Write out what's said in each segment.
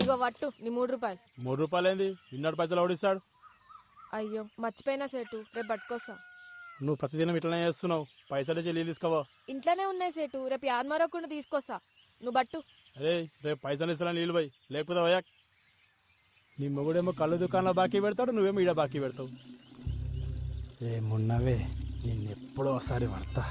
ఇగో వట్టు నీ 3 రూపాయలు. 3 రూపాయలు ఏంది? ఇన్నోటి పైసలు ఓడిస్తాడు. అయ్యో మర్చిపోయినా సేటు, రేపు పట్టుకొస్తా. నువ్వు ప్రతిదినం ఇట్లనే చేస్తున్నావు. పైసలు చెల్లి తీసుకోవా? ఇంట్లోనే ఉన్నాయి సేటు, రేపు యాదమరకుండా తీసుకొస్తా. నువ్వు బట్టు. అరే రేపు పైసలు ఇస్తా నీళ్ళు పోయి, లేకపోతే పోయా. నీ మొగుడేమో కళ్ళు దుకాణంలో బాకీ పెడతాడు, నువ్వేమో ఈడ బాకీ పెడతావు. ఏమున్నవే నిన్నెప్పుడో ఒకసారి పడతా.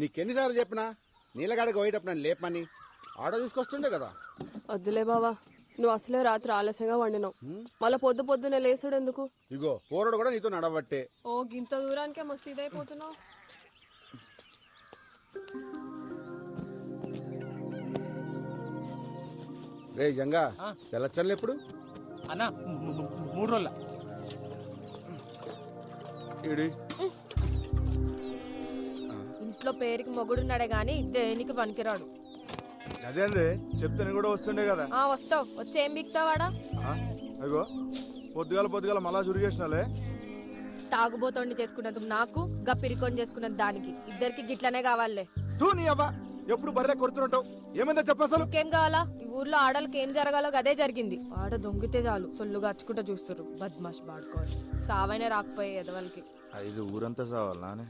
నీకెన్నిసార్లు చెప్పినా నీళ్ళగాడికి పోయేటప్పుడు నన్ను లేపమని ఆటో తీసుకొస్తుండే కదా. వద్దులే బావా, నువ్వు అసలే రాత్రి ఆలస్యంగా వండినావు, మళ్ళీ పొద్దునే లేసుడు ఎందుకు? ఇగో పోరడు కూడా నీతో నడవట్టే. ఓ గింత దూరానికే మస్తు ఇదైపోతున్నావు. రే జంగా తెల్లచ్చన్లు ఎప్పుడు అన్నా? 3 రోజుల. ఇంట్లో పేరుకి మొగుడున్నాడే గాని దేనికి పనికిరాడు. అదే అండి చెప్తే కూడా వస్తుండే కదా. వస్తావు, వచ్చి ఏం బిక్తావాడా? అయ్యో పొద్దుగాల మళ్ళా చురిగేసినాలే. తాగుబోతోండి చేసుకున్నది నాకు, గప్పిరికొని చేసుకున్నది దానికి, ఇద్దరికి గిట్లనే కావాలే. తూ నీ అవ్వ ఎప్పుడు బర్రె కొడుతుంటావు. ఏమైందా చెప్పసలు? ఇంకేం కావాలా? ఈ ఊర్లో ఆడలకి ఏం జరగాలో అదే జరిగింది. ఆడ దొంగితే చాలు సొల్లుగా అచ్చుకుంటూ చూస్తారు. బద్మాష్ బాడుకోవాలి, సావైనా రాకపోయే ఎదవలకి. 5 ఊరంతా సావాలి నానే.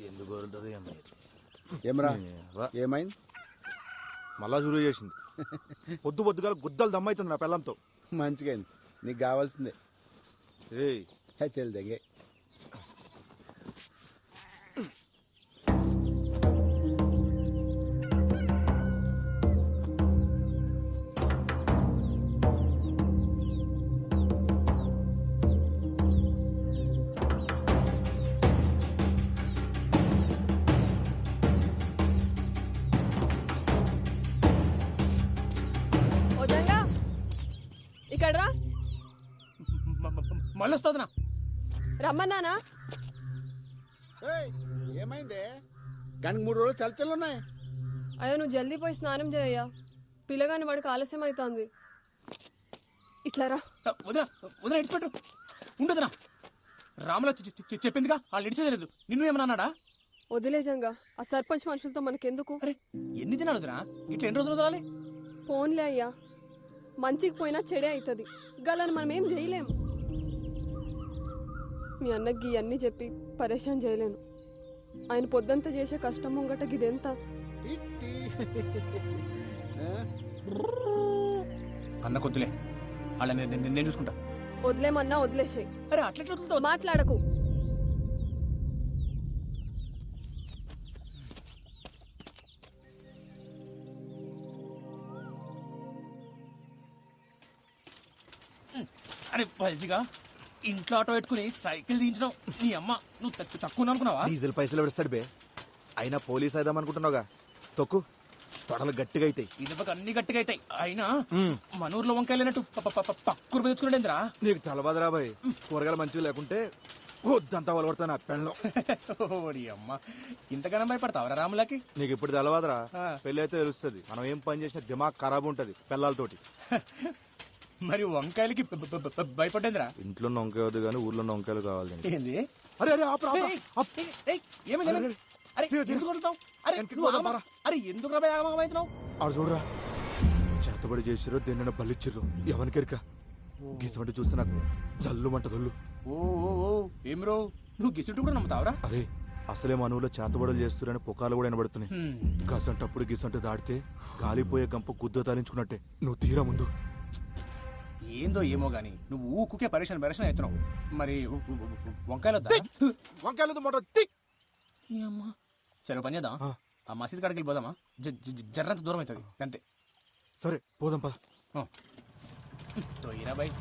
ఎందుకు వదులుతుంది ఏమరా? ఏమైంది? మళ్ళా చురుగు చేసింది. పొద్దుగాల గుద్దలు దమ్మైతుంది నా పిల్లంతో. మంచిగా అయింది, నీకు కావాల్సిందే. ఏయ్ చెల్లి దగ్గే ఇక్కడ రా. మళ్ళీ వస్తుందినా? రమ్మన్నానా? ఏమైందే? కానీ 3 రోజులు చల్లచల్లు ఉన్నాయి. అయ్యో నువ్వు జల్దీ పోయి స్నానం చేయయ్యా, పిల్లగాని వాడికి ఆలస్యం అవుతుంది. ఇట్లా రా. వదిన ఇడిచిపెట్టు ఉండదునా. రాముల చెప్పిందిగా వాళ్ళు ఇడిచేయలేదు. నిన్ను ఏమన్నా అన్నాడా? వదిలేజంగా ఆ సర్పంచ్ మనుషులతో మనకెందుకు? అరే ఎన్ని దినాలు వదినా? ఇట్లా ఎన్ని రోజులు వదలాలి? ఫోన్లే అయ్యా, మంచికి పోయినా చెడే అవుతుంది. గలని మనం ఏం చేయలేం. మీ అన్నకి అన్నీ చెప్పి పరేషాన్ చేయలేను. ఆయన పొద్దంతా చేసే కష్టం ముంగట గిదెంత? అన్న కొద్దులే, వాళ్ళ నేను చూసుకుంటా. వదిలేమన్నా వదిలేసాయి. అరే అట్లా మాట్లాడకు. అరే పల్చిగా ఇంట్లో ఆటో పెట్టుకుని సైకిల్ దించడం నీ అమ్మ. నువ్వు తక్కువ అనుకున్నావా? డీజిల్ పైసలు పెడతాడు బే. అయినా పోలీస్ అయిదాం అనుకుంటున్నావుగా, తొక్కు. తొడలు గట్టిగా అవుతాయి. ఇదొక అన్ని గట్టిగా అవుతాయి. అయినా మన ఊర్లో వంకాయలేనట్టు పక్కూరు పెంచుకున్నాడేంద్రా? నీకు తలబాదరా బాయ్. కూరగాయలు మంచిగా లేకుంటే వద్దంతా వలవడతా నా పెళ్ళం. ఓడి అమ్మ, ఇంతగానో భయపడతావరా రాములకి? నీకు ఇప్పుడు తెలవాదరా, పెళ్ళి అయితే తెలుస్తుంది. మనం ఏం పని చేసినా దిమాగ్ ఖరాబ్ ఉంటది పిల్లలతోటి. మరి వంకాయలకి భయపడ్డేంద్రా? ఇంట్లో వంకాయ వద్దు కానీ ఊర్లో వంకాయలు కావాలి. ఏంది? అరే అరే ఏమైంది? అరే ఎందుకు వదులుతావు? అరే ఎందుకు రాబోతున్నావు? ఆడు చూడరా, చేతబడి చేసిరో దేన్న బలిచ్చిర్రు ఎవరికెరిక. గిసంటి చూస్తే నాకు జల్లు మంటదొల్లు. ఓ ఏం రో, నువ్వు గిసుంటు కూడా నమ్ముతావరా? అరే అసలే మనవులో చేతబడులు చేస్తురని పుకాలు కూడా వినబడుతున్నాయి. గసంటప్పుడు గిసంటు దాడితే గాలిపోయే గంప గుద్ద తాలించుకున్నట్టే. నువ్వు తీరా ముందు. ఏందో ఏమో గానీ నువ్వు ఊకుకే పరేషన్ అవుతున్నావు. మరి వంకాయలు వద్దా? వంకాయలు మాట తిక్. అమ్మా సరే పని చేద్దాం. ఆ మసీద్ కాడికి వెళ్ళిపోదామా? జర్రంత దూరం అవుతుంది అంతే. సరే పోదాం పద. తోయిరా బాయ్.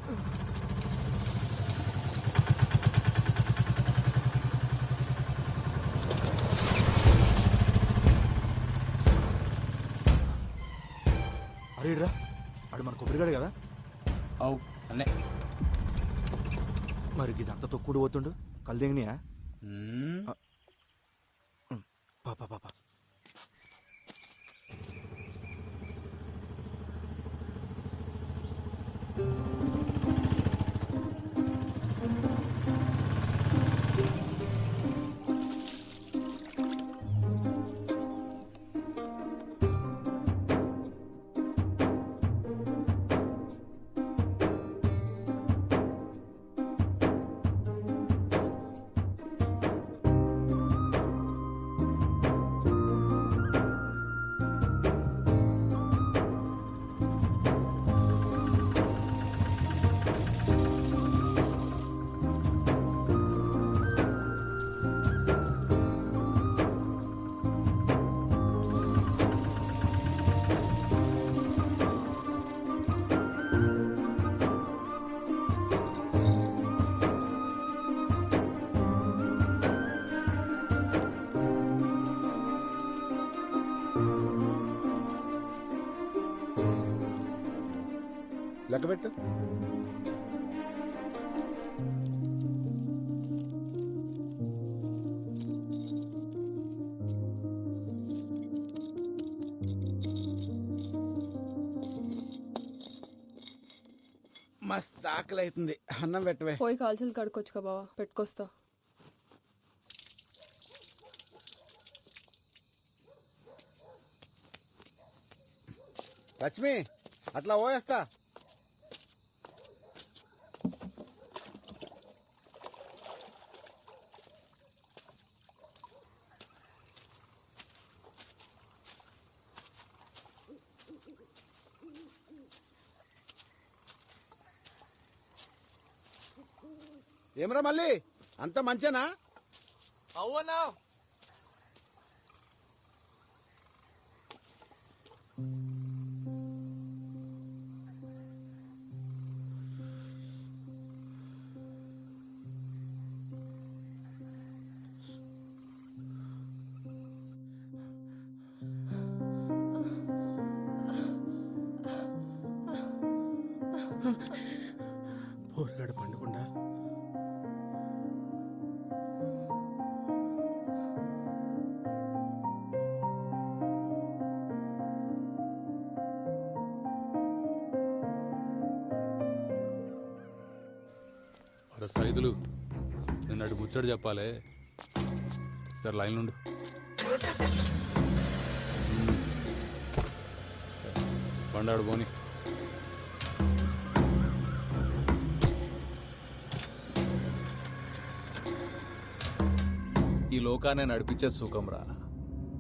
అరే రా, ఆడు మన కొబ్బరిగాడు కదా. అవు అన్నే. మరి ఇదంతా తొక్కుడు పోతుండు కల్దేంగినియా? పాప పాప లెక్కబెట్టు. మస్తు ఆకలి అవుతుంది, అన్నం పెట్టవే. పోయి కాల్చలు కడుక్కొచ్చుకా బావా, పెట్టుకొస్తా. లక్ష్మి అట్లా పోయేస్తా. ఏమరా మళ్ళీ అంత మంచేనా? అవునా? పోరగాడు పండుకుండా అరే సైదులు, నేను అటు ముచ్చడు చెప్పాలే, సరే లైన్ నుండి. పండాడు పోని. ఈ లోకాన్ని నడిపించేది సుఖంరా.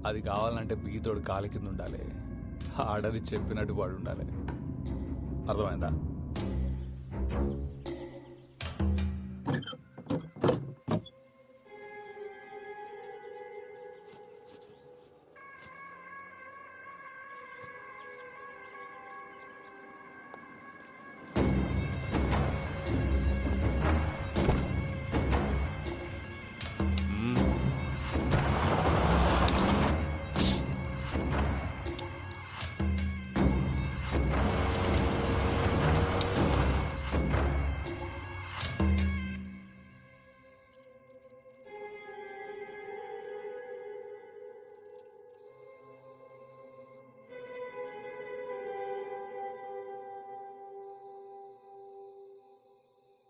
అది కావాలంటే బీతోడు కాలి కింద ఉండాలి, ఆడది చెప్పినట్టు వాడు ఉండాలి. అర్థమైందా?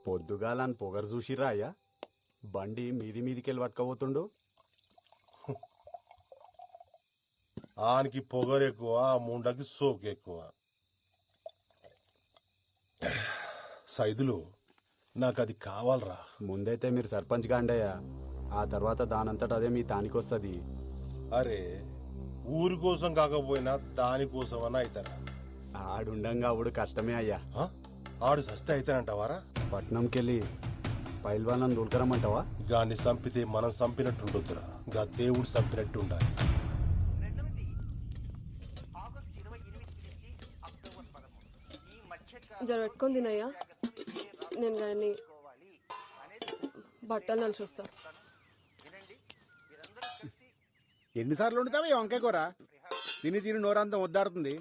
పొద్దుగాలని పొగరు చూసిరా అయ్యా? బండి మీది మీదికెళ్ళి పట్టుకపోతుండు. ఆనికి పొగరు ఎక్కువ, ముండకి సోకు ఎక్కువ. సైదులు, నాకు అది కావాలరా. ముందైతే మీరు సర్పంచ్ గాండయ్యా, ఆ తర్వాత దానంతట అదే మీ తానికొస్తుంది. అరే, ఊరి కోసం కాకపోయినా దానికోసమన్నా అవుతారా? ఆడుండంగా అప్పుడు కష్టమే అయ్యా. ఆడు సస్తే అయితేనంటావారా? పట్నంకెళ్ళి పైల్వానం దూల్కరమ్మంటావా? గాన్ని చంపితే మనం చంపినట్టుండొద్దురా, గా దేవుడు చంపినట్టు ఉండాలి. జర పెట్టుకొని తినయ్యా, నేను కానీ బట్టలు నలిసి వస్తా. ఎన్నిసార్లు వండుతావా ఈ వంకాయ కూర? తిని తిని నోరంతా వద్దాడుతుంది.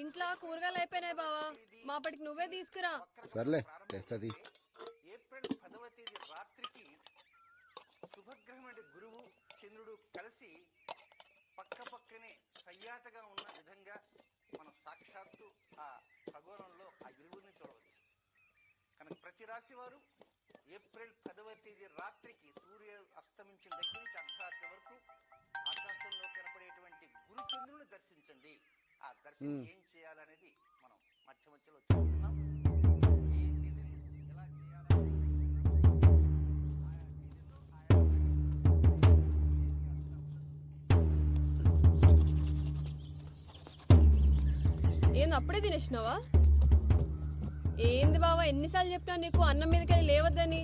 ఇంట్లో కూరగాయలు అయిపోయినాయి బావా, మాపటికి నువ్వే తీసుకురా. సర్లే తెస్తుంది. ఏప్రిల్ 10వ తేదీ రాత్రికి శుభగ్రహమైన గురువు చంద్రుడు కలిసి పక్క పక్కనే సయ్యాటగా ఉన్న విధంగా మనం సాక్షాత్తు ఆ ఖగోళంలో ఆ ఇరువురిని చూడవచ్చు. కనుక ప్రతి రాశి వారు ఏప్రిల్ 10వ తేదీ రాత్రికి సూర్యుడు అస్తమించిన దగ్గర నుంచి అర్ధరాత్రి వరకు ఆకాశంలో కనపడేటువంటి గురు చంద్రుని దర్శించండి. ఆ దర్శనం ఏం చేయాలనేది మనం మధ్య మధ్యలో చెప్తున్నాం. ఏ తేదీని ఎలా చేయాలి, ఏంది అప్పుడే తినేసినావా? ఏంది బావా, ఎన్నిసార్లు చెప్పినా నీకు అన్నం మీదకెళ్ళి లేవద్దని.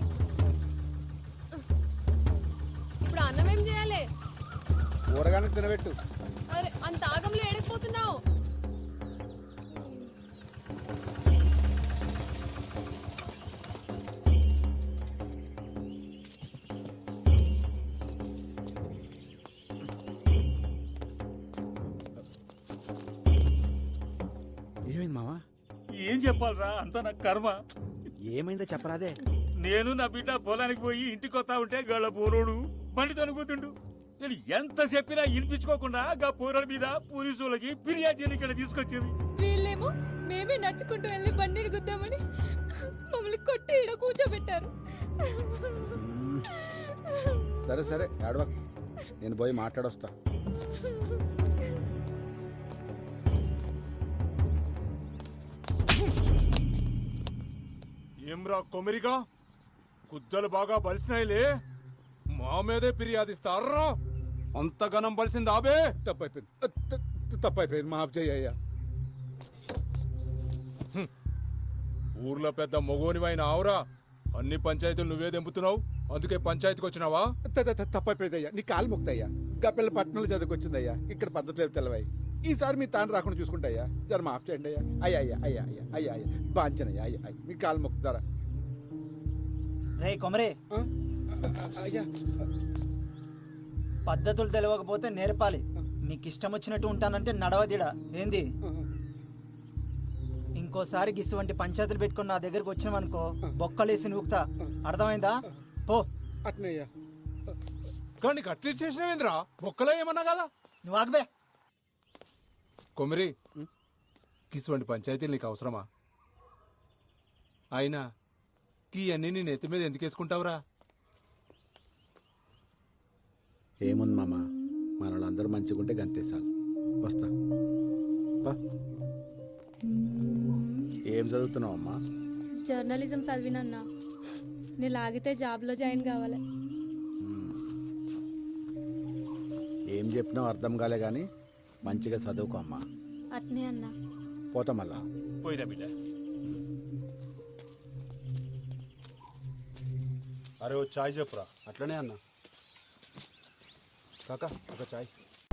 ఇప్పుడు అన్నం ఏం చేయాలి? కూరగాయలకు తినబెట్టు. అరే అంత ఆగంలో ఎడకపోతున్నావు. ఏమైంది మావా? ఏం చెప్పాలరా, అంతా నా కర్మ. ఏమైందో చెప్పరాదే. నేను నా బిడ్డ పొలానికి పోయి ఇంటికి వస్తా ఉంటే గళ్ళ పోరోడు బండి తనుకుతుండు. నేను ఎంత చెప్పినా వినిపించుకోకుండా గా పోరాడు మీద పోలీసులకి ఫిర్యాదు చేయని ఇక్కడ తీసుకొచ్చింది. వీళ్ళేమో మేమే నడుచుకుంటూ వెళ్ళి బండిని గుద్దామని మమ్మల్ని కొట్టి ఈడ కూర్చోబెట్టారు. సరే సరే ఏడవ, నేను పోయి మాట్లాడొస్తా. ఏమ్రా కొమిరిగా, గుద్దలు బాగా బలిసినాయిలే, మా మీదే ఫిర్యాదిస్తారా? అంత గనం బలిసింది ఆబే. తప్పైపోయింది, మాఫ్ చేయ్యా. ఊర్లో పెద్ద మొగోనివైన ఆవురా, అన్ని పంచాయతీలు నువ్వే దెంపుతున్నావు, అందుకే పంచాయతీకి వచ్చినావా? తప్పైపోయిందయ్యా, నీ కాలు ముక్తయ్యా. గప్పిల్ల పట్టణంలో చదువుకొచ్చిందయ్యా, ఇక్కడ పద్ధతి లేదు తెలవాయి. ఈసారి మీ తాను రాకుండా చూసుకుంటాయ్యా, జర మాఫ్ చేయండి అయ్యా. అయ్యా అయ్యా అయ్యా అయ్యా అయ్యా అయ్యా బాంచనయ్యా, అయ్యా అయ్యా మీ కాలు ముక్తారా? రే కొమరే, అయ్యా పద్ధతులు తెలియకపోతే నేర్పాలి. మీకు ఇష్టం వచ్చినట్టు ఉంటానంటే నడవదిడా ఏంది? ఇంకోసారి గిసువంటి పంచాయతీలు పెట్టుకుని నా దగ్గరకు వచ్చినావనుకో బొక్కలేసి నూకుతా, అర్థమైందా? పో. అట్నయ్యా. కానీ కట్లెట్ చేసినవేంద్రా, బొక్కలో ఏమన్నా కదా? నువ్వు ఆగబే. కొమిరి, కిసువంటి పంచాయతీలు నీకు అవసరమా? అయినా ఈ అన్ని నీ నెత్తి మీద ఎందుకు వేసుకుంటావురా? ఏముంది మామ, మనలందరూ మంచిగుంటే గంతేసాలు. వస్తా. ఏం చదువుతున్నావు అమ్మా? జర్నలిజం చదివినన్నా, నేను లాగితే జాబ్లో జాయిన్ కావాలి. ఏం చెప్పినావు అర్థం కాలే గాని మంచిగా చదువుకో అమ్మా. అట్నే అన్నా. పోతా మళ్ళా. పోయినా బిడ్డ. అరే ఓ చాయ్ చెప్పురా. అట్లనే అన్న. కాకా ఒక చాయ్.